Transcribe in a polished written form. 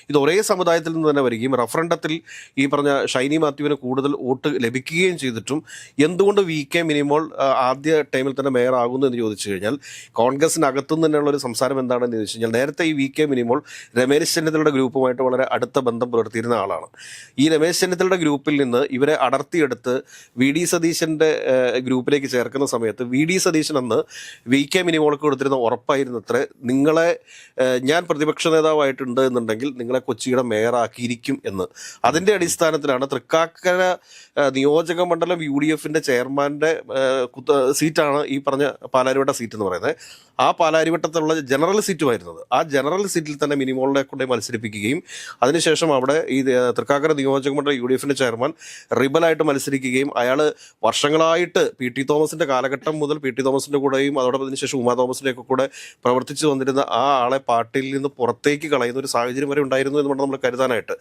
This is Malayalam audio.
ഇത് ഒരേ സമുദായത്തിൽ നിന്ന് തന്നെ വരികയും റഫറണ്ടത്തിൽ ഈ പറഞ്ഞ ഷൈനി മാത്യുവിന് കൂടുതൽ വോട്ട് ലഭിക്കുകയും ചെയ്തിട്ടും എന്തുകൊണ്ട് വി കെ മിനിമോൾ ആദ്യ ടൈമിൽ തന്നെ മേയർ ആകുന്നു എന്ന് ചോദിച്ചു കഴിഞ്ഞാൽ കോൺഗ്രസിനകത്തുനിന്ന് തന്നെയുള്ള ഒരു സംസാരം എന്താണെന്ന് ചോദിച്ചു കഴിഞ്ഞാൽ നേരത്തെ ഈ വി കെ മിനിമോൾ രമേശ് ചെന്നിത്തലയുടെ ഗ്രൂപ്പുമായിട്ട് വളരെ അടുത്ത ബന്ധം പുലർത്തിയിരുന്ന ആളാണ്. ഈ രമേശ് ചെന്നിത്തലയുടെ ഗ്രൂപ്പിൽ നിന്ന് ഇവരെ അടർത്തിയെടുത്ത് വി ഡി സതീശൻ്റെ ഗ്രൂപ്പിലേക്ക് ചേർക്കുന്ന സമയത്ത് വി ഡി സതീശൻ അന്ന് വി കെ മിനിമോൾക്ക് കൊടുത്തിരുന്ന ഉറപ്പായിരുന്നത്രേ, നിങ്ങളെ ഞാൻ പ്രതിപക്ഷ നേതാവായിട്ടുണ്ട് എന്നുണ്ടെങ്കിൽ നിങ്ങളെ കൊച്ചിയുടെ മേയറാക്കിയിരിക്കും എന്ന്. അതിൻ്റെ അടിസ്ഥാനത്തിലാണ് തൃക്കാക്കര നിയോജക മണ്ഡലം യു ഡി എഫിൻ്റെ ചെയർമാൻ്റെ സീറ്റാണ് ഈ പറഞ്ഞ പാലാരിവട്ട സീറ്റ് എന്ന് പറയുന്നത്. ആ പാലാരിവട്ടത്തുള്ള ജനറൽ സീറ്റുമായിരുന്നത്. ആ ജനറൽ സീറ്റിൽ തന്നെ മിനിമോളിനെ കൊണ്ട് മത്സരിപ്പിക്കുകയും അതിനുശേഷം അവിടെ ഈ തൃക്കാക്കര നിയോജക മണ്ഡലം യു ഡി എഫിൻ്റെ ചെയർമാൻ റിബലായിട്ട് മത്സരിക്കുകയും അയാൾ വർഷങ്ങളായിട്ട് പി ടി തോമസിൻ്റെ കാലഘട്ടം മുതൽ പി ടി തോമസിൻ്റെ കൂടെയും അതോടൊപ്പം അതിനുശേഷം ഉമാ തോമസിൻ്റെയൊക്കെ കൂടെ പ്രവർത്തിച്ചു വന്നിരുന്ന ആ ആളെ പാർട്ടിയിൽ നിന്ന് പുറത്തേക്ക് കളയുന്ന ഒരു സാഹചര്യം വരെ ഉണ്ടായിരുന്നു എന്ന് വേണം നമ്മൾ കരുതാനായിട്ട്.